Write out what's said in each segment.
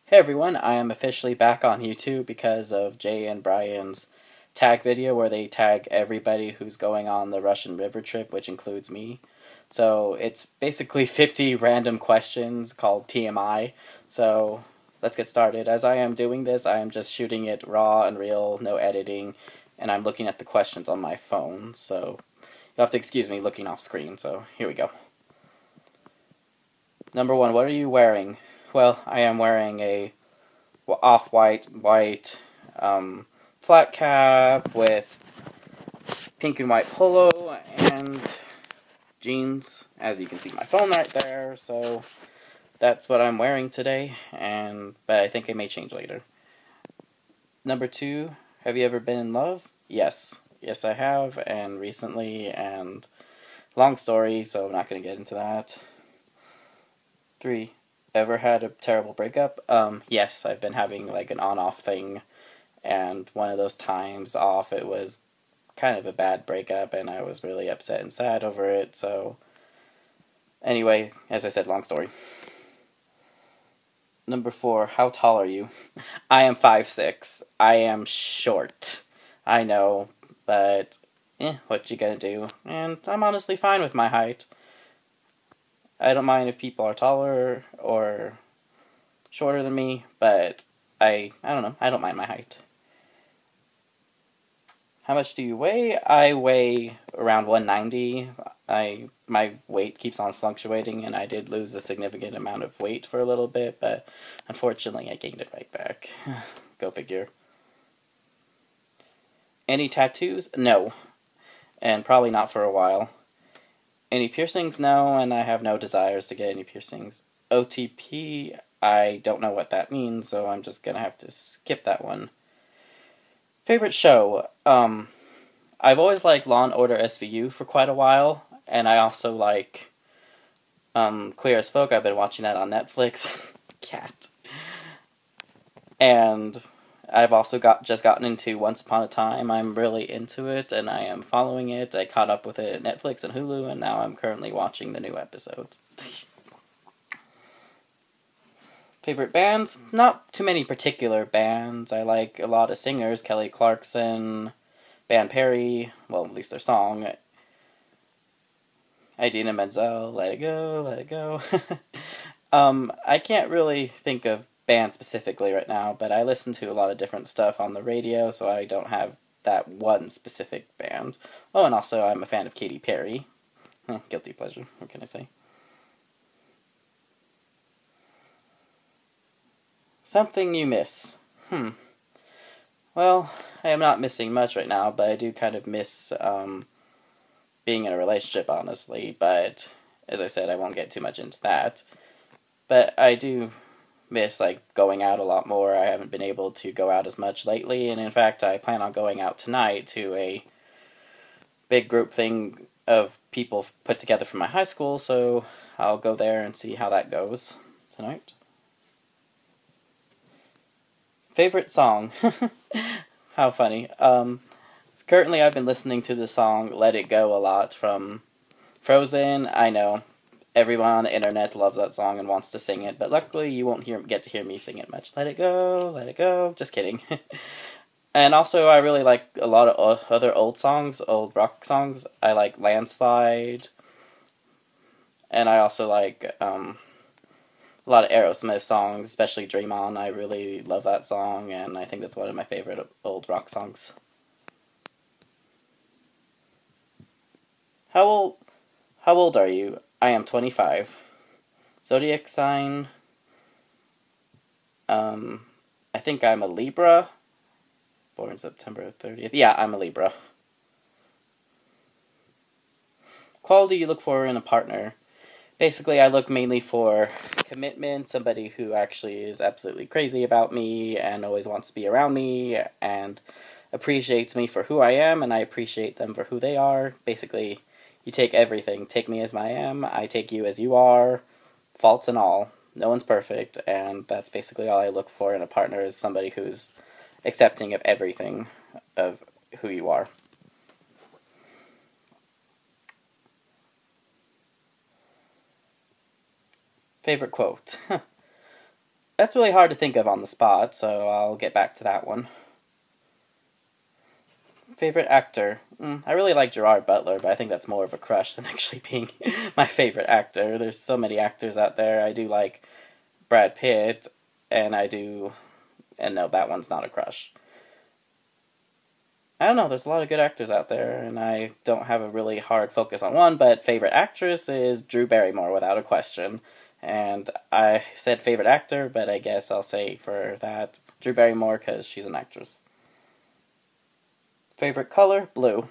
Hey everyone, I am officially back on YouTube because of Jay and Bryan's tag video where they tag everybody who's going on the Russian river trip, which includes me. So it's basically 50 random questions called TMI. So let's get started. As I am doing this, I am just shooting it raw and real, no editing, and I'm looking at the questions on my phone. So you'll have to excuse me looking off screen, so here we go. Number 1, what are you wearing? Well, I am wearing a off-white, white, flat cap with pink and white polo and jeans, as you can see my phone right there, so that's what I'm wearing today, but I think it may change later. Number 2, have you ever been in love? Yes. Yes, I have, and recently, and long story, so I'm not going to get into that. 3, ever had a terrible breakup? Yes, I've been having like an on-off thing, and one of those times off, it was kind of a bad breakup, and I was really upset and sad over it, so anyway, as I said, long story. Number 4, how tall are you? I am 5'6". I am short. I know, but what you gonna do? And I'm honestly fine with my height. I don't mind if people are taller or shorter than me, but I don't know, I don't mind my height. How much do you weigh? I weigh around 190. My weight keeps on fluctuating, and I did lose a significant amount of weight for a little bit, but unfortunately I gained it right back. Go figure. Any tattoos? No. And probably not for a while. Any piercings? No, and I have no desires to get any piercings. OTP, I don't know what that means, so I'm just gonna have to skip that one. Favorite show? I've always liked Law & Order SVU for quite a while, and I also like Queer as Folk. I've been watching that on Netflix. Cat. And I've also just gotten into Once Upon a Time. I'm really into it, and I am following it. I caught up with it at Netflix and Hulu, and now I'm currently watching the new episodes. Favorite bands? Not too many particular bands. I like a lot of singers. Kelly Clarkson, Band Perry, well, at least their song. Idina Menzel, Let It Go, Let It Go. I can't really think of bands specifically right now, but I listen to a lot of different stuff on the radio, so I don't have that one specific band. Oh, and also I'm a fan of Katy Perry. Guilty pleasure, what can I say? Something you miss. Well, I am not missing much right now, but I do kind of miss being in a relationship, honestly. But, as I said, I won't get too much into that. But I do miss, like, going out a lot more. I haven't been able to go out as much lately, and in fact, I plan on going out tonight to a big group thing of people put together from my high school, so I'll go there and see how that goes tonight. Favorite song? How funny. Currently I've been listening to the song Let It Go a lot from Frozen. I know, everyone on the internet loves that song and wants to sing it, but luckily you won't get to hear me sing it much. Let it go, just kidding. And also I really like a lot of other old songs, old rock songs. I like Landslide, and I also like, a lot of Aerosmith songs, especially Dream On. I really love that song, and I think that's one of my favorite old rock songs. How old are you? I am 25. Zodiac sign? I think I'm a Libra. Born September 30th. Yeah, I'm a Libra. Quality you look for in a partner? Basically, I look mainly for commitment, somebody who actually is absolutely crazy about me and always wants to be around me and appreciates me for who I am, and I appreciate them for who they are. Basically, you take everything. Take me as I am, I take you as you are, faults and all. No one's perfect, and that's basically all I look for in a partner, is somebody who's accepting of everything of who you are. Favorite quote? That's really hard to think of on the spot, so I'll get back to that one. Favorite actor? I really like Gerard Butler, but I think that's more of a crush than actually being my favorite actor. There's so many actors out there. I do like Brad Pitt, and no, that one's not a crush. I don't know, there's a lot of good actors out there, and I don't have a really hard focus on one, but favorite actress is Drew Barrymore, without a question. And I said favorite actor, but I guess I'll say for that, Drew Barrymore, because she's an actress. Favorite color? Blue.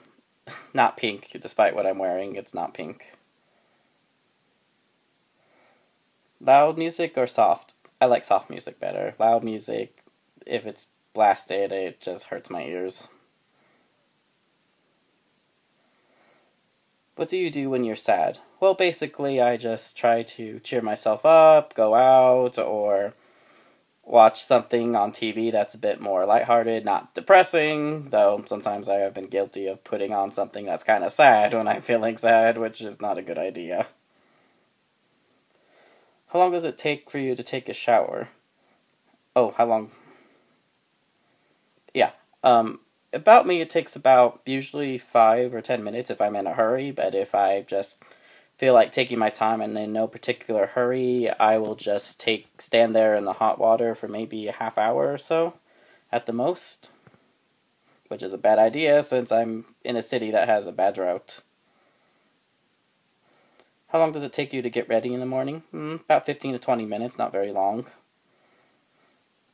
Not pink, despite what I'm wearing, it's not pink. Loud music or soft? I like soft music better. Loud music, if it's blasted, it just hurts my ears. What do you do when you're sad? Well, basically, I just try to cheer myself up, go out, or watch something on TV that's a bit more lighthearted, not depressing, though sometimes I have been guilty of putting on something that's kind of sad when I'm feeling sad, which is not a good idea. How long does it take for you to take a shower? Oh, how long? Yeah, about me, it takes about usually 5 or 10 minutes if I'm in a hurry, but if I just feel like taking my time and in no particular hurry, I will just stand there in the hot water for maybe a half hour or so, at the most. Which is a bad idea, since I'm in a city that has a bad drought. How long does it take you to get ready in the morning? About 15 to 20 minutes, not very long.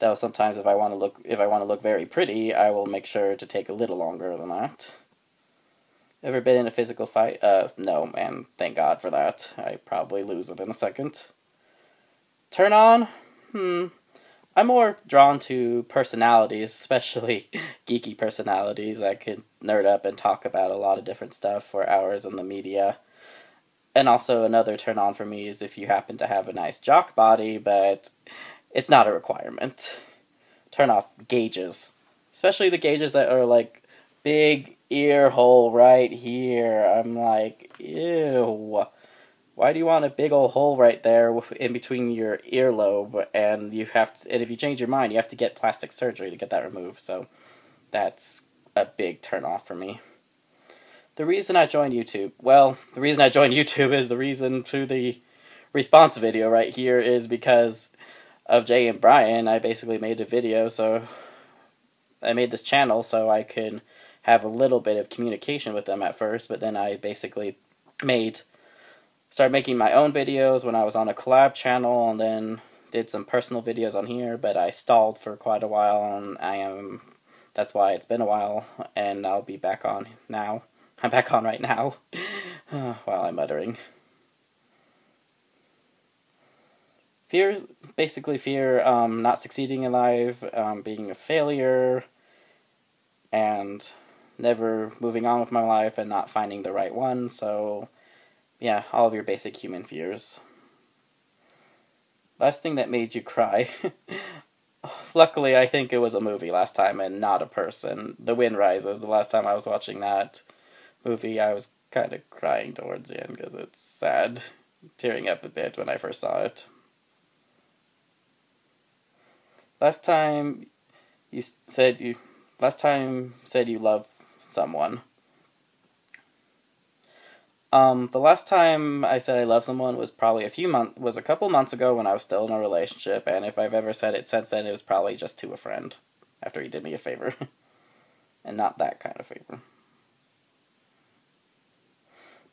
Though sometimes if I want to look very pretty, I will make sure to take a little longer than that. Ever been in a physical fight? No, man. Thank God for that. I probably lose within a second. Turn on? I'm more drawn to personalities, especially geeky personalities. I could nerd up and talk about a lot of different stuff for hours in the media. And also another turn on for me is if you happen to have a nice jock body, but it's not a requirement. Turn off gauges. Especially the gauges that are like big ear hole right here. I'm like, ew. Why do you want a big old hole right there in between your earlobe? And and if you change your mind, you have to get plastic surgery to get that removed. So that's a big turn off for me. The reason I joined YouTube. Well, the reason I joined YouTube is the reason to the response video right here is because of Jay and Bryan. I basically made a video, so I made this channel so I could have a little bit of communication with them at first, but then I basically started making my own videos when I was on a collab channel, and then did some personal videos on here, but I stalled for quite a while, and that's why it's been a while, and I'll be back on now. I'm back on right now, while I'm muttering. Basically fear not succeeding in life, being a failure, and never moving on with my life and not finding the right one, so yeah, all of your basic human fears. Last thing that made you cry. Luckily, I think it was a movie last time and not a person. The Wind Rises, the last time I was watching that movie, I was kind of crying towards the end because it's sad. Tearing up a bit when I first saw it. Last time said you love someone. The last time I said I love someone was probably a couple months ago when I was still in a relationship, and if I've ever said it since then, it was probably just to a friend, after he did me a favor. And not that kind of favor.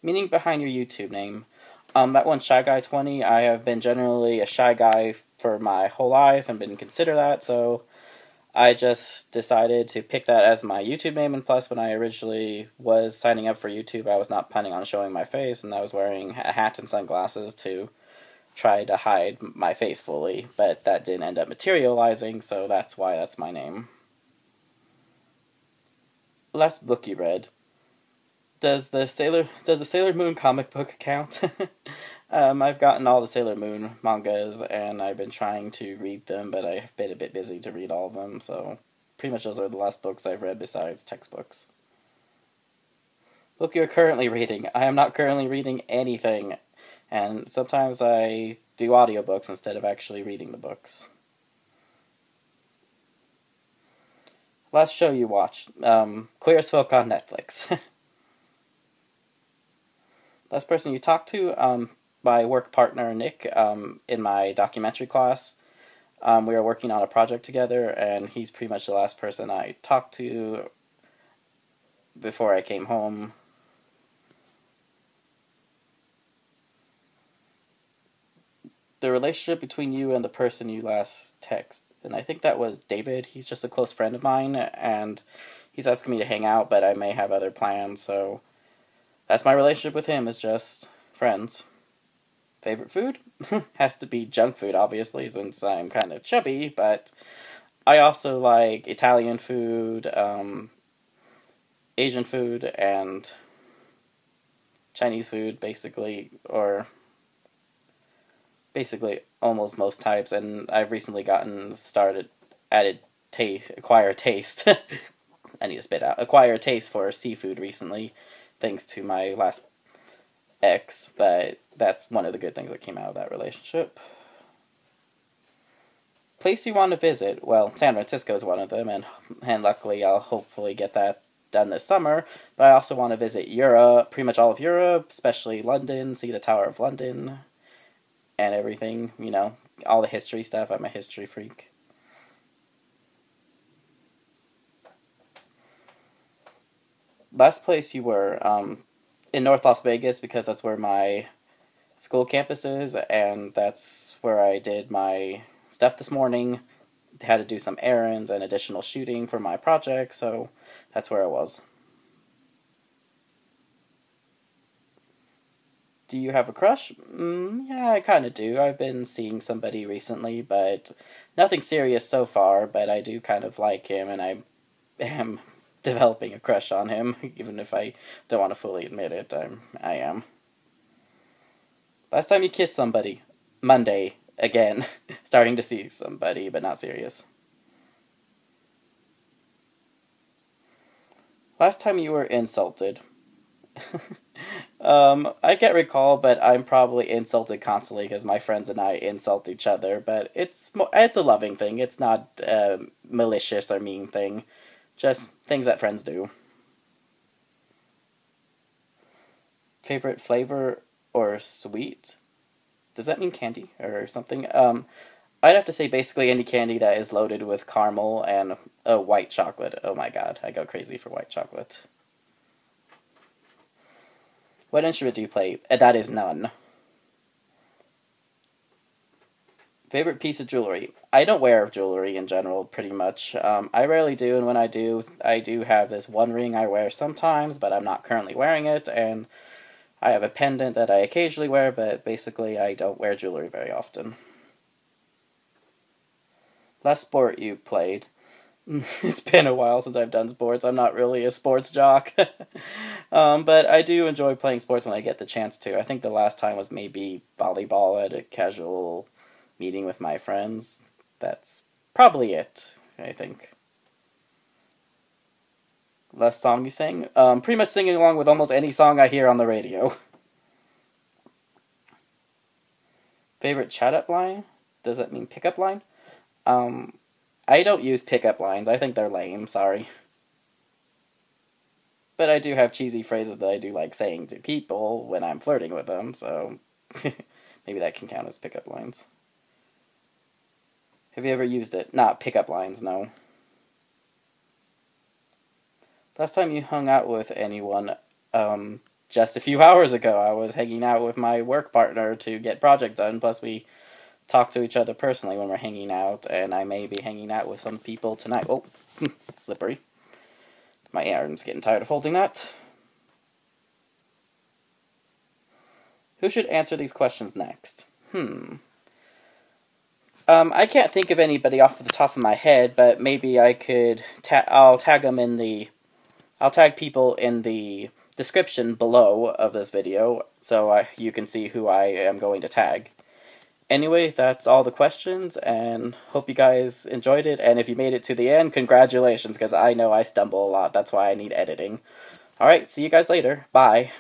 Meaning behind your YouTube name. That one's Shy Guy 20. I have been generally a shy guy for my whole life and didn't consider that, so I just decided to pick that as my YouTube name, and plus when I originally was signing up for YouTube, I was not planning on showing my face, and I was wearing a hat and sunglasses to try to hide my face fully, but that didn't end up materializing, so that's why that's my name. Last book you read. Does the Sailor Moon comic book count? I've gotten all the Sailor Moon mangas, and I've been trying to read them, but I've been a bit busy to read all of them, so pretty much those are the last books I've read besides textbooks. Book you're currently reading. I am not currently reading anything, and sometimes I do audiobooks instead of actually reading the books. Last show you watched? Queer as Folk on Netflix. Last person you talked to? My work partner, Nick, in my documentary class. We were working on a project together, and he's pretty much the last person I talked to before I came home. The relationship between you and the person you last text. And I think that was David. He's just a close friend of mine, and he's asking me to hang out, but I may have other plans, so that's my relationship with him, is just friends. Favorite food? Has to be junk food, obviously, since I'm kind of chubby, but I also like Italian food, Asian food, and Chinese food, basically, or basically almost most types, and I've recently acquire taste. I need to spit out. Acquire a taste for seafood recently, thanks to my last ex, but that's one of the good things that came out of that relationship. Place you want to visit? Well, San Francisco is one of them, and luckily I'll hopefully get that done this summer, but I also want to visit Europe, pretty much all of Europe, especially London, see the Tower of London, and everything, you know, all the history stuff. I'm a history freak. Last place you were, in North Las Vegas, because that's where my school campus is, and that's where I did my stuff this morning. Had to do some errands and additional shooting for my project, so that's where I was. Do you have a crush? Yeah, I kind of do. I've been seeing somebody recently, but nothing serious so far, but I do kind of like him, and I am developing a crush on him, even if I don't want to fully admit it. I am. Last time you kissed somebody? Monday, again. Starting to see somebody, but not serious. Last time you were insulted? I can't recall, but I'm probably insulted constantly because my friends and I insult each other, but it's a loving thing. It's not a malicious or mean thing. Just things that friends do. Favorite flavor or sweet? Does that mean candy or something? I'd have to say basically any candy that is loaded with caramel and white chocolate. Oh my god, I go crazy for white chocolate. What instrument do you play? That is none. Favorite piece of jewelry? I don't wear jewelry in general, pretty much. I rarely do, and when I do have this one ring I wear sometimes, but I'm not currently wearing it, and I have a pendant that I occasionally wear, but basically I don't wear jewelry very often. Last sport you played? It's been a while since I've done sports. I'm not really a sports jock. But I do enjoy playing sports when I get the chance to. I think the last time was maybe volleyball at a casual meeting with my friends. That's probably it, I think. Last song you sang? Pretty much singing along with almost any song I hear on the radio. Favorite chat-up line? Does that mean pickup line? I don't use pickup lines. I think they're lame, sorry. But I do have cheesy phrases that I do like saying to people when I'm flirting with them, so maybe that can count as pickup lines. Have you ever used it? Not pickup lines, no. Last time you hung out with anyone, just a few hours ago. I was hanging out with my work partner to get projects done, plus we talk to each other personally when we're hanging out, and I may be hanging out with some people tonight. Oh, slippery. My arm's getting tired of holding that. Who should answer these questions next? I can't think of anybody off the top of my head, but maybe I could I'll tag people in the description below of this video, so you can see who I am going to tag. Anyway, that's all the questions, and hope you guys enjoyed it, and if you made it to the end, congratulations, because I know I stumble a lot, that's why I need editing. Alright, see you guys later. Bye.